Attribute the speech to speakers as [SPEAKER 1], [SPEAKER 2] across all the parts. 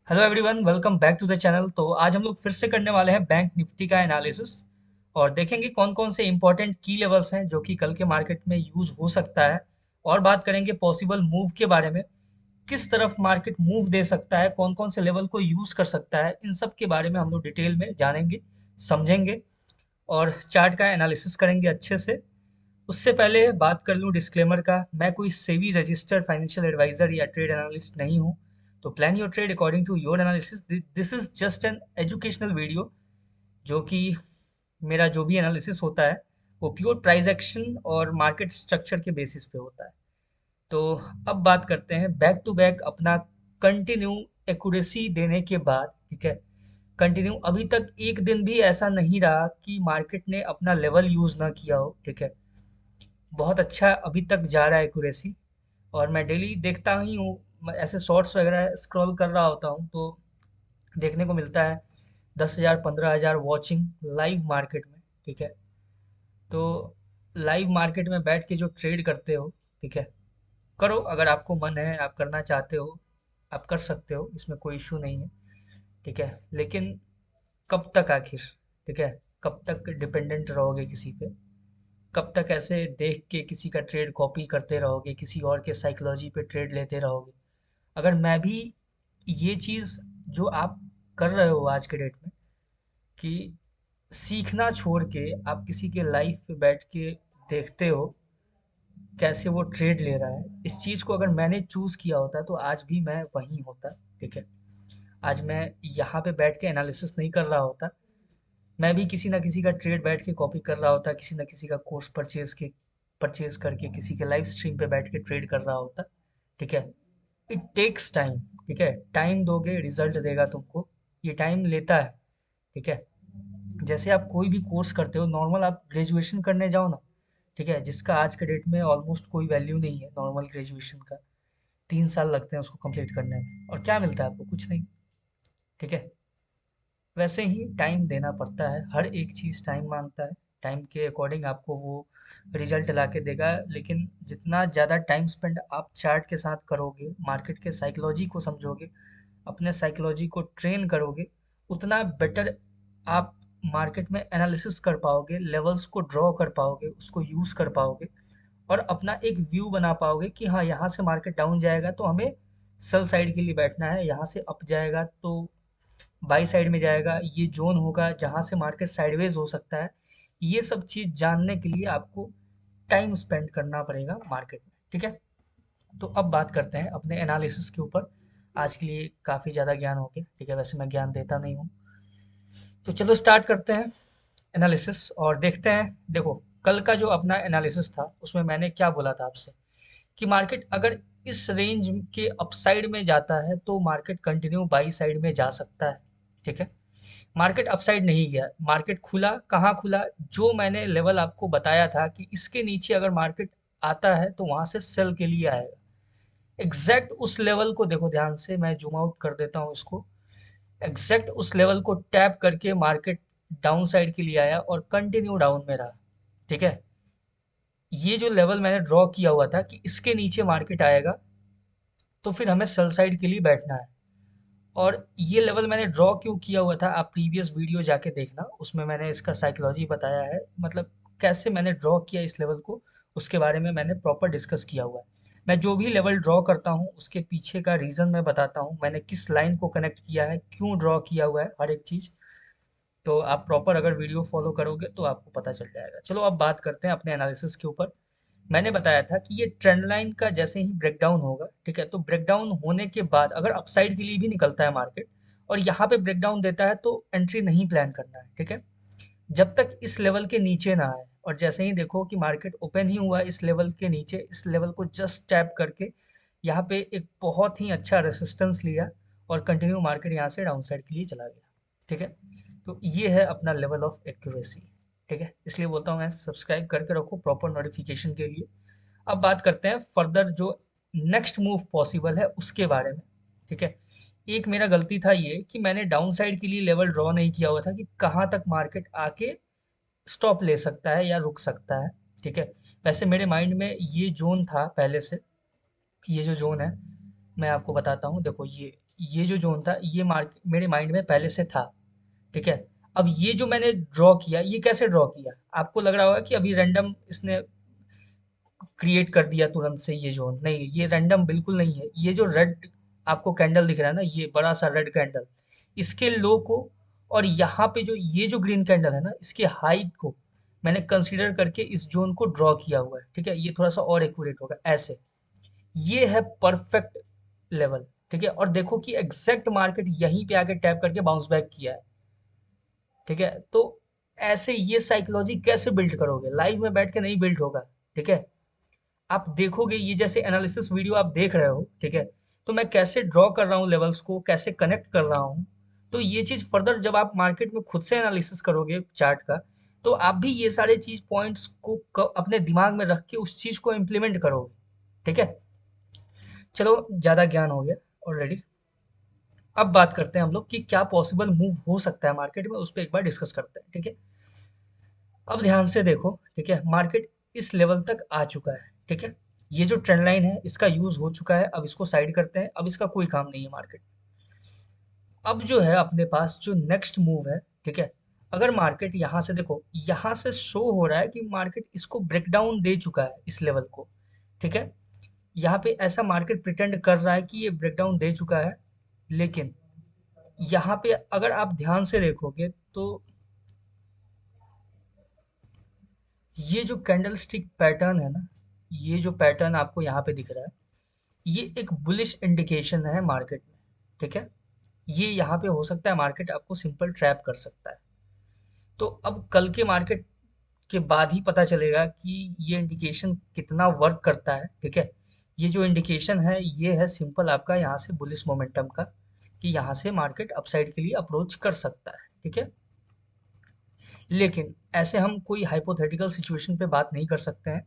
[SPEAKER 1] Hello everyone, welcome back to the channel. तो आज हम लोग फिर से करने वाले हैं बैंक निफ्टी का एनालिसिस और देखेंगे कौन कौन से इंपॉर्टेंट की लेवल्स हैं जो कि कल के मार्केट में यूज हो सकता है। और बात करेंगे पॉसिबल मूव के बारे में, किस तरफ मार्केट मूव दे सकता है, कौन कौन से लेवल को यूज कर सकता है, इन सब के बारे में हम लोग डिटेल में जानेंगे, समझेंगे और चार्ट का एनालिसिस करेंगे अच्छे से। उससे पहले बात कर लूँ डिस्क्लेमर का, मैं कोई सेबी रजिस्टर्ड फाइनेंशियल एडवाइजर या ट्रेड एनालिस्ट नहीं हूँ। तो plan your trade according to your analysis. This is just an educational video, जो कि मेरा जो भी एनालिसिस होता है वो प्योर प्राइस एक्शन और मार्केट स्ट्रक्चर के बेसिस पे होता है। तो अब बात करते हैं बैक टू बैक अपना कंटिन्यू एक्यूरेसी देने के बाद। ठीक है, कंटिन्यू अभी तक एक दिन भी ऐसा नहीं रहा कि मार्केट ने अपना लेवल यूज ना किया हो। ठीक है, बहुत अच्छा अभी तक जा रहा है एक्यूरेसी। और मैं डेली देखता ही हूँ, मैं ऐसे शॉर्ट्स वगैरह स्क्रॉल कर रहा होता हूँ तो देखने को मिलता है 10,000 15,000 वॉचिंग लाइव मार्केट में। ठीक है, तो लाइव मार्केट में बैठ के जो ट्रेड करते हो, ठीक है, करो। अगर आपको मन है, आप करना चाहते हो, आप कर सकते हो, इसमें कोई इशू नहीं है। ठीक है, लेकिन कब तक आखिर? ठीक है, कब तक डिपेंडेंट रहोगे किसी पे? कब तक ऐसे देख के किसी का ट्रेड कॉपी करते रहोगे, किसी और के साइकोलॉजी पे ट्रेड लेते रहोगे? अगर मैं भी ये चीज़ जो आप कर रहे हो आज के डेट में, कि सीखना छोड़ के आप किसी के लाइफ पे बैठ के देखते हो कैसे वो ट्रेड ले रहा है, इस चीज़ को अगर मैंने चूज़ किया होता तो आज भी मैं वहीं होता। ठीक है, आज मैं यहाँ पे बैठ के एनालिसिस नहीं कर रहा होता, मैं भी किसी ना किसी का ट्रेड बैठ के कॉपी कर रहा होता, किसी ना किसी का कोर्स परचेज करके किसी के लाइव स्ट्रीम पे बैठ के ट्रेड कर रहा होता। ठीक है, इट टेक्स टाइम। ठीक है, टाइम दोगे रिजल्ट देगा तुमको, ये टाइम लेता है। ठीक है, जैसे आप कोई भी कोर्स करते हो, नॉर्मल आप ग्रेजुएशन करने जाओ ना, ठीक है, जिसका आज के डेट में ऑलमोस्ट कोई वैल्यू नहीं है नॉर्मल ग्रेजुएशन का, 3 साल लगते हैं उसको कंप्लीट करने में, और क्या मिलता है आपको? कुछ नहीं। ठीक है, वैसे ही टाइम देना पड़ता है, हर एक चीज़ टाइम मांगता है। टाइम के अकॉर्डिंग आपको वो रिजल्ट ला के देगा। लेकिन जितना ज़्यादा टाइम स्पेंड आप चार्ट के साथ करोगे, मार्केट के साइकोलॉजी को समझोगे, अपने साइकोलॉजी को ट्रेन करोगे, उतना बेटर आप मार्केट में एनालिसिस कर पाओगे, लेवल्स को ड्रॉ कर पाओगे, उसको यूज़ कर पाओगे और अपना एक व्यू बना पाओगे कि हाँ, यहाँ से मार्केट डाउन जाएगा तो हमें सेल साइड के लिए बैठना है, यहाँ से अप जाएगा तो बाई साइड में जाएगा, ये जोन होगा जहाँ से मार्केट साइडवेज हो सकता है। ये सब चीज़ जानने के लिए आपको टाइम स्पेंड करना पड़ेगा मार्केट में। ठीक है, तो अब बात करते हैं अपने एनालिसिस के ऊपर। आज के लिए काफ़ी ज़्यादा ज्ञान हो गया। ठीक है, वैसे मैं ज्ञान देता नहीं हूँ, तो चलो स्टार्ट करते हैं एनालिसिस और देखते हैं। देखो, कल का जो अपना एनालिसिस था उसमें मैंने क्या बोला था आपसे, कि मार्केट अगर इस रेंज के अपसाइड में जाता है तो मार्केट कंटिन्यू बाई साइड में जा सकता है। ठीक है, मार्केट अपसाइड नहीं गया, मार्केट खुला। कहाँ खुला? जो मैंने लेवल आपको बताया था कि इसके नीचे अगर मार्केट आता है तो वहां से सेल के लिए आएगा, एग्जैक्ट उस लेवल को देखो ध्यान से, मैं जूम आउट कर देता हूँ इसको। एग्जैक्ट उस लेवल को टैप करके मार्केट डाउन साइड के लिए आया और कंटिन्यू डाउन में रहा। ठीक है, ये जो लेवल मैंने ड्रॉ किया हुआ था कि इसके नीचे मार्केट आएगा तो फिर हमें सेल साइड के लिए बैठना है। और ये लेवल मैंने ड्रॉ क्यों किया हुआ था, आप प्रीवियस वीडियो जाके देखना, उसमें मैंने इसका साइकोलॉजी बताया है, मतलब कैसे मैंने ड्रॉ किया इस लेवल को, उसके बारे में मैंने प्रॉपर डिस्कस किया हुआ है। मैं जो भी लेवल ड्रॉ करता हूँ उसके पीछे का रीज़न मैं बताता हूँ, मैंने किस लाइन को कनेक्ट किया है, क्यों ड्रॉ किया हुआ है, हर एक चीज़। तो आप प्रॉपर अगर वीडियो फॉलो करोगे तो आपको पता चल जाएगा। चलो अब बात करते हैं अपने एनालिसिस के ऊपर। मैंने बताया था कि ये ट्रेंड लाइन का जैसे ही ब्रेकडाउन होगा, ठीक है, तो ब्रेकडाउन होने के बाद अगर अपसाइड के लिए भी निकलता है मार्केट और यहाँ पे ब्रेकडाउन देता है तो एंट्री नहीं प्लान करना है। ठीक है, जब तक इस लेवल के नीचे ना आए। और जैसे ही देखो कि मार्केट ओपन ही हुआ इस लेवल के नीचे, इस लेवल को जस्ट टैप करके यहाँ पे एक बहुत ही अच्छा रेसिस्टेंस लिया और कंटिन्यू मार्केट यहाँ से डाउन साइड के लिए चला गया। ठीक है, तो ये है अपना लेवल ऑफ एक्यूरेसी। ठीक है, इसलिए बोलता हूँ मैं, सब्सक्राइब करके रखो प्रॉपर नोटिफिकेशन के लिए। अब बात करते हैं फर्दर जो नेक्स्ट मूव पॉसिबल है उसके बारे में। ठीक है, एक मेरा गलती था ये कि मैंने डाउन साइड के लिए लेवल ड्रॉ नहीं किया हुआ था कि कहाँ तक मार्केट आके स्टॉप ले सकता है या रुक सकता है। ठीक है, वैसे मेरे माइंड में ये जोन था पहले से। ये जो जोन है मैं आपको बताता हूँ, देखो, ये ये जो जोन था ये मार्केट मेरे माइंड में पहले से था, ठीक है। अब ये जो मैंने ड्रॉ किया, ये कैसे ड्रॉ किया? आपको लग रहा होगा कि अभी रैंडम इसने क्रिएट कर दिया तुरंत से ये जोन, नहीं, ये रैंडम बिल्कुल नहीं है। ये जो रेड आपको कैंडल दिख रहा है ना, ये बड़ा सा रेड कैंडल, इसके लो को और यहाँ पे जो ये जो ग्रीन कैंडल है ना, इसके हाई को मैंने कंसीडर करके इस जोन को ड्रॉ किया हुआ है, ठीक है। ये थोड़ा सा और एक्यूरेट होगा ऐसे। ये है परफेक्ट लेवल, ठीक है। और देखो कि एग्जैक्ट मार्केट यहीं पे आके टैप करके बाउंस बैक किया है, ठीक है। तो ऐसे ये साइकोलॉजी कैसे बिल्ड करोगे? लाइव में बैठ के नहीं बिल्ड होगा, ठीक है। आप देखोगे ये जैसे एनालिसिस वीडियो आप देख रहे हो, ठीक है। तो मैं कैसे ड्रॉ कर रहा हूँ लेवल्स को, कैसे कनेक्ट कर रहा हूँ। तो ये चीज फर्दर जब आप मार्केट में खुद से एनालिसिस करोगे चार्ट का, तो आप भी ये सारे चीज पॉइंट्स को अपने दिमाग में रख के उस चीज को इम्प्लीमेंट करोगे, ठीक है। चलो, ज्यादा ज्ञान हो गया ऑलरेडी। अब बात करते हैं हम लोग कि क्या पॉसिबल मूव हो सकता है मार्केट में, उस पर एक बार डिस्कस करते हैं, ठीक है। अब ध्यान से देखो, ठीक है। मार्केट इस लेवल तक आ चुका है, ठीक है। ये जो ट्रेंड लाइन है इसका यूज हो चुका है, अब इसको साइड करते हैं, अब इसका कोई काम नहीं है मार्केट। अब जो है अपने पास जो नेक्स्ट मूव है, ठीक है। अगर मार्केट यहाँ से देखो, यहाँ से शो हो रहा है कि मार्केट इसको ब्रेक डाउन दे चुका है इस लेवल को, ठीक है। यहाँ पे ऐसा मार्केट प्रिटेंड कर रहा है कि ये ब्रेक डाउन दे चुका है, लेकिन यहाँ पे अगर आप ध्यान से देखोगे तो ये जो कैंडल स्टिक पैटर्न है ना, ये जो पैटर्न आपको यहाँ पे दिख रहा है, ये एक बुलिश इंडिकेशन है मार्केट में, ठीक है। ये यहाँ पे हो सकता है मार्केट आपको सिंपल ट्रैप कर सकता है। तो अब कल के मार्केट के बाद ही पता चलेगा कि ये इंडिकेशन कितना वर्क करता है, ठीक है। ये जो इंडिकेशन है ये है सिंपल आपका यहाँ से बुलिश मोमेंटम का, कि यहाँ से मार्केट अपसाइड के लिए अप्रोच कर सकता है, ठीक है। लेकिन ऐसे हम कोई हाइपोथेटिकल सिचुएशन पे बात नहीं कर सकते हैं।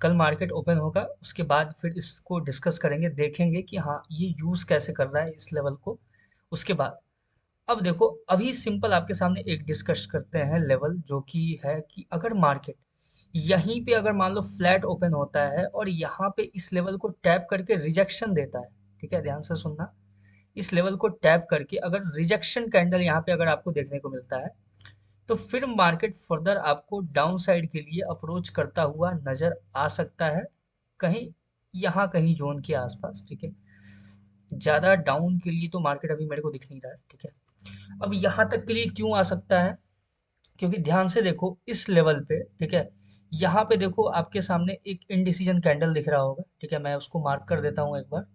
[SPEAKER 1] कल मार्केट ओपन होगा, उसके बाद फिर इसको डिस्कस करेंगे, देखेंगे कि हाँ ये यूज़ कैसे कर रहा है इस लेवल को। उसके बाद अब देखो, अभी सिंपल आपके सामने एक डिस्कस करते हैं लेवल, जो कि है कि अगर मार्केट यहीं पे अगर मान लो फ्लैट ओपन होता है और यहाँ पे इस लेवल को टैप करके रिजेक्शन देता है, ठीक है, ध्यान से सुनना। इस लेवल को टैप करके अगर रिजेक्शन कैंडल यहाँ पे अगर आपको देखने को मिलता है, तो फिर मार्केट फर्दर आपको डाउन साइड के लिए अप्रोच करता हुआ नजर आ सकता है, कहीं यहाँ कहीं जोन के आसपास, ठीक है। ज्यादा डाउन के लिए तो मार्केट अभी मेरे को दिख नहीं रहा है, ठीक है। अब यहाँ तक के लिए क्यों आ सकता है? क्योंकि ध्यान से देखो इस लेवल पे, ठीक है, यहाँ पे देखो आपके सामने एक इनडिसीजन कैंडल दिख रहा होगा, ठीक है। मैं उसको मार्क कर देता हूँ एक बार।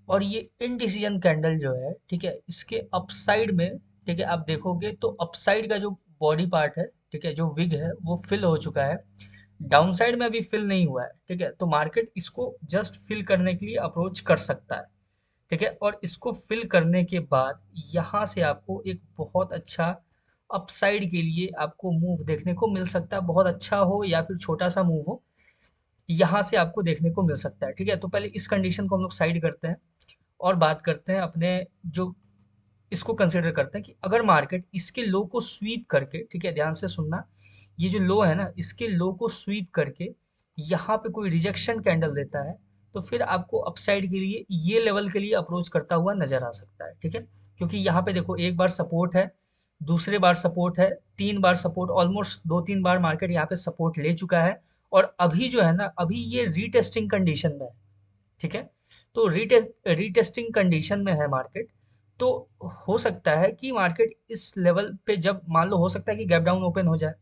[SPEAKER 1] और ये इनडिसीजन कैंडल जो है, ठीक है, इसके अपसाइड में, ठीक है, आप देखोगे तो अपसाइड का जो बॉडी पार्ट है, ठीक है, जो विग है वो फिल हो चुका है। डाउन साइड में अभी फिल नहीं हुआ है, ठीक है। तो मार्केट इसको जस्ट फिल करने के लिए अप्रोच कर सकता है, ठीक है। और इसको फिल करने के बाद यहाँ से आपको एक बहुत अच्छा अपसाइड के लिए आपको मूव देखने को मिल सकता है, बहुत अच्छा हो या फिर छोटा सा मूव हो, यहाँ से आपको देखने को मिल सकता है, ठीक है। तो पहले इस कंडीशन को हम लोग साइड करते हैं और बात करते हैं अपने जो इसको कंसिडर करते हैं कि अगर मार्केट इसके लो को स्वीप करके, ठीक है, ध्यान से सुनना, ये जो लो है ना, इसके लो को स्वीप करके यहाँ पे कोई रिजेक्शन कैंडल देता है, तो फिर आपको अपसाइड के लिए ये लेवल के लिए अप्रोच करता हुआ नजर आ सकता है, ठीक है। क्योंकि यहाँ पे देखो एक बार सपोर्ट है, दूसरे बार सपोर्ट है, तीन बार सपोर्ट, ऑलमोस्ट दो तीन बार मार्केट यहाँ पे सपोर्ट ले चुका है। और अभी जो है ना, अभी ये रीटेस्टिंग कंडीशन में है, ठीक है। तो रीटेस्टिंग कंडीशन में है मार्केट। तो हो सकता है कि मार्केट इस लेवल पे जब मान लो, हो सकता है कि गैप डाउन ओपन हो जाए,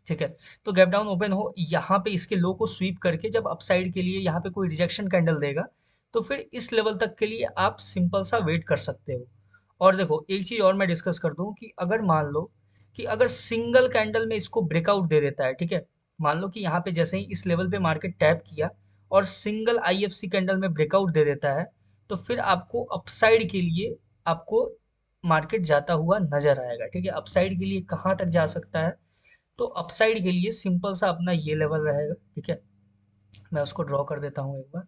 [SPEAKER 1] ठीक है। तो गैप डाउन ओपन हो, यहाँ पे इसके लो को स्वीप करके जब अपसाइड के लिए यहाँ पे कोई रिजेक्शन कैंडल देगा, तो फिर इस लेवल तक के लिए आप सिंपल सा वेट कर सकते हो। और देखो एक चीज और मैं डिस्कस कर दूं कि अगर मान लो कि अगर सिंगल कैंडल में इसको ब्रेकआउट दे देता है, ठीक है। मान लो कि यहाँ पे जैसे ही इस लेवल पे मार्केट टैप किया और सिंगल आईएफसी कैंडल में ब्रेकआउट दे देता है, तो फिर आपको अपसाइड के लिए आपको मार्केट जाता हुआ नजर आएगा, ठीक है। अपसाइड के लिए कहाँ तक जा सकता है? तो अपसाइड के लिए सिंपल सा अपना ये लेवल रहेगा, ठीक है। मैं उसको ड्रॉ कर देता हूँ एक बार।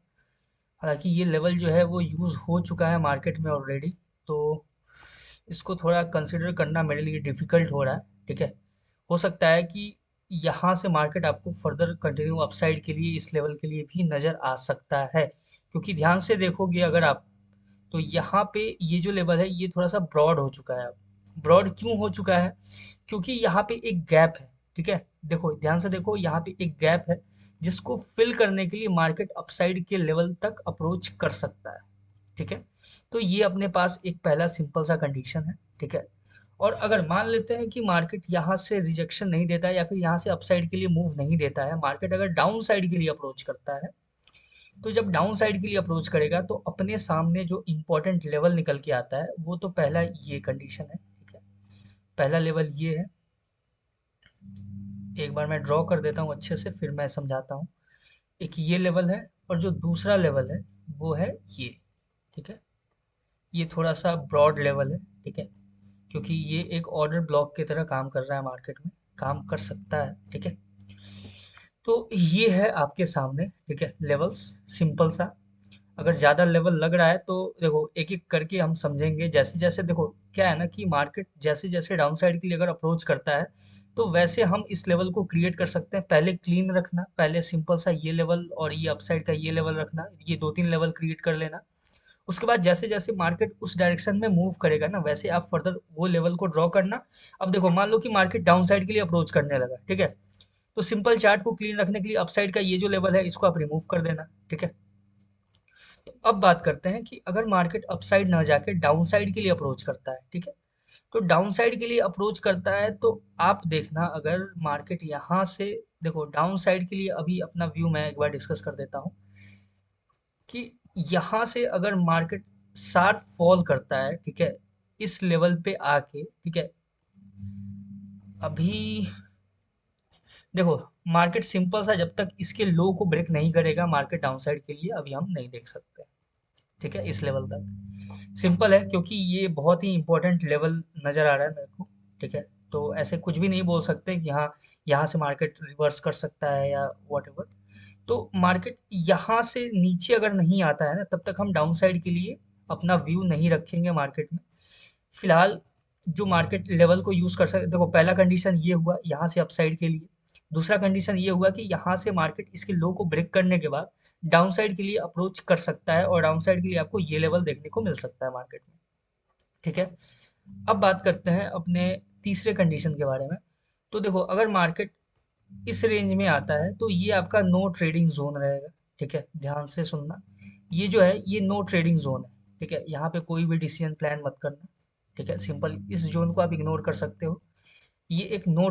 [SPEAKER 1] हालांकि ये लेवल जो है वो यूज हो चुका है मार्केट में ऑलरेडी, तो इसको थोड़ा कंसिडर करना मेरे लिए डिफिकल्ट हो रहा है, ठीक है। हो सकता है कि यहाँ से मार्केट आपको फर्दर कंटिन्यू अपसाइड के लिए इस लेवल के लिए भी नजर आ सकता है। क्योंकि ध्यान से देखोगे अगर आप, तो यहाँ पे ये जो लेवल है ये थोड़ा सा ब्रॉड हो चुका है। अब ब्रॉड क्यों हो चुका है? क्योंकि यहाँ पे एक गैप है। ठीक है, देखो ध्यान से देखो, यहाँ पे एक गैप है जिसको फिल करने के लिए मार्केट अपसाइड के लेवल तक अप्रोच कर सकता है। ठीक है, तो ये अपने पास एक पहला सिंपल सा कंडीशन है। ठीक है, और अगर मान लेते हैं कि मार्केट यहाँ से रिजेक्शन नहीं देता है या फिर यहाँ से अपसाइड के लिए मूव नहीं देता है, मार्केट अगर डाउन साइड के लिए अप्रोच करता है, तो जब डाउन साइड के लिए अप्रोच करेगा तो अपने सामने जो इंपॉर्टेंट लेवल निकल के आता है वो तो पहला ये कंडीशन है। ठीक है, पहला लेवल ये है। एक बार मैं ड्रॉ कर देता हूँ अच्छे से, फिर मैं समझाता हूँ। एक ये लेवल है और जो दूसरा लेवल है वो है ये। ठीक है, ये थोड़ा सा ब्रॉड लेवल है। ठीक है, क्योंकि ये एक ऑर्डर ब्लॉक की तरह काम कर रहा है, मार्केट में काम कर सकता है। ठीक है, तो ये है आपके सामने। ठीक है, लेवल्स सिंपल सा। अगर ज़्यादा लेवल लग रहा है तो देखो एक एक करके हम समझेंगे। जैसे जैसे देखो क्या है ना कि मार्केट जैसे जैसे डाउन साइड के लिए अगर अप्रोच करता है तो वैसे हम इस लेवल को क्रिएट कर सकते हैं। पहले क्लीन रखना, पहले सिंपल सा ये लेवल और ये अपसाइड का ये लेवल रखना, ये दो तीन लेवल क्रिएट कर लेना। उसके बाद जैसे जैसे मार्केट उस डायरेक्शन में मूव करेगा ना वैसे आप फर्दर वो लेवल को ड्रॉ करना। अब देखो मान लो कि मार्केट डाउन साइड के लिए अप्रोच करने लगा। ठीक है, तो सिंपल चार्ट को क्लीन रखने के लिए अपसाइड का ये जो लेवल है इसको आप रिमूव कर देना। ठीक है, तो अब बात करते हैं कि अगर मार्केट अपसाइड ना जाके डाउन साइड के लिए अप्रोच करता है। ठीक है, तो डाउन साइड के लिए अप्रोच करता है तो आप देखना, अगर मार्केट यहाँ से देखो डाउन साइड के लिए अभी अपना व्यू मैं एक बार डिस्कस कर देता हूँ कि यहाँ से अगर मार्केट शार्प फॉल करता है, ठीक है, इस लेवल पे आके, ठीक है, अभी देखो मार्केट सिंपल सा जब तक इसके लो को ब्रेक नहीं करेगा मार्केट डाउन साइड के लिए अभी हम नहीं देख सकते। ठीक है, इस लेवल तक सिंपल है क्योंकि ये बहुत ही इंपॉर्टेंट लेवल नज़र आ रहा है मेरे को। ठीक है, तो ऐसे कुछ भी नहीं बोल सकते कि हाँ यहाँ से मार्केट रिवर्स कर सकता है या वॉट। तो मार्केट यहाँ से नीचे अगर नहीं आता है ना तब तक हम डाउन साइड के लिए अपना व्यू नहीं रखेंगे मार्केट में। फिलहाल जो मार्केट लेवल को यूज कर सकते, देखो पहला कंडीशन ये हुआ यहाँ से अपसाइड के लिए। दूसरा कंडीशन ये हुआ कि यहाँ से मार्केट इसके लो को ब्रेक करने के बाद डाउन साइड के लिए अप्रोच कर सकता है और डाउन साइड के लिए आपको ये लेवल देखने को मिल सकता है मार्केट में। ठीक है, अब बात करते हैं अपने तीसरे कंडीशन के बारे में। तो देखो अगर मार्केट इस रेंज में आता है तो ये आपका नो ट्रेडिंग जोन रहेगा। ठीक है, ध्यान से सुनना, ये जो है ये नो ट्रेडिंग जोन है। ठीक है, यहाँ पे कोई भी डिसीजन प्लान मत करना। ठीक है, सिंपल इस जोन को आप इग्नोर कर सकते हो। ये एक नो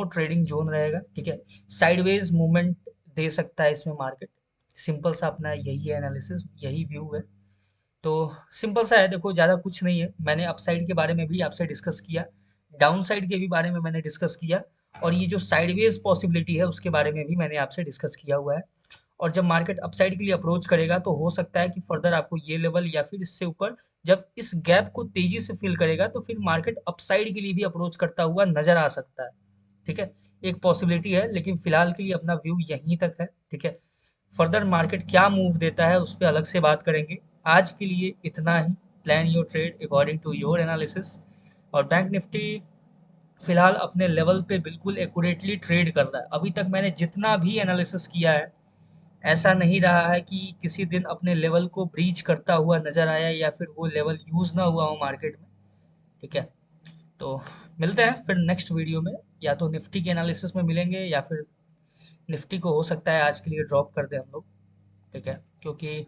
[SPEAKER 1] ट्रेडिंग जोन रहेगा। ठीक है, साइडवेज मूवमेंट दे सकता है इसमें मार्केट। सिंपल सा अपना यही है एनालिसिस, यही व्यू है। तो सिंपल सा है, देखो ज़्यादा कुछ नहीं है। मैंने अपसाइड के बारे में भी आपसे डिस्कस किया, डाउन साइड के भी बारे में मैंने डिस्कस किया, और ये जो साइडवेज पॉसिबिलिटी है उसके बारे में भी मैंने आपसे डिस्कस किया हुआ है। और जब मार्केट अपसाइड के लिए अप्रोच करेगा तो हो सकता है कि फर्दर आपको ये लेवल या फिर इससे ऊपर, जब इस गैप को तेजी से फिल करेगा तो फिर मार्केट अपसाइड के लिए भी अप्रोच करता हुआ नजर आ सकता है। ठीक है, एक पॉसिबिलिटी है, लेकिन फिलहाल के लिए अपना व्यू यहीं तक है। ठीक है, फर्दर मार्केट क्या मूव देता है उस पर अलग से बात करेंगे। आज के लिए इतना ही। Plan your trade according to your analysis. और बैंक निफ्टी फिलहाल अपने लेवल पे बिल्कुल एक्यूरेटली ट्रेड कर रहा है। अभी तक मैंने जितना भी एनालिसिस किया है ऐसा नहीं रहा है कि किसी दिन अपने लेवल को ब्रीच करता हुआ नजर आया या फिर वो लेवल यूज ना हुआ हो मार्केट में। ठीक है, तो मिलते हैं फिर नेक्स्ट वीडियो में। या तो निफ्टी के एनालिसिस में मिलेंगे या फिर निफ्टी को हो सकता है आज के लिए ड्रॉप कर दें हम लोग। ठीक है, क्योंकि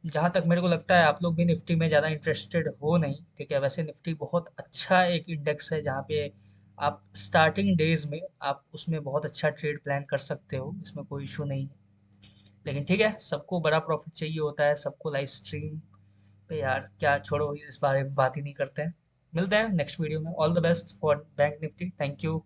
[SPEAKER 1] जहाँ तक मेरे को लगता है आप लोग भी निफ्टी में ज़्यादा इंटरेस्टेड हो नहीं। ठीक है, वैसे निफ्टी बहुत अच्छा एक इंडेक्स है जहाँ पे आप स्टार्टिंग डेज में आप उसमें बहुत अच्छा ट्रेड प्लान कर सकते हो, इसमें कोई इशू नहीं है। लेकिन ठीक है, सबको बड़ा प्रॉफिट चाहिए होता है, सबको लाइव स्ट्रीम पे यार क्या, छोड़ो इस बारे में बात ही नहीं करते हैं। मिलते हैं नेक्स्ट वीडियो में। All the best for bank Nifty. Thank you.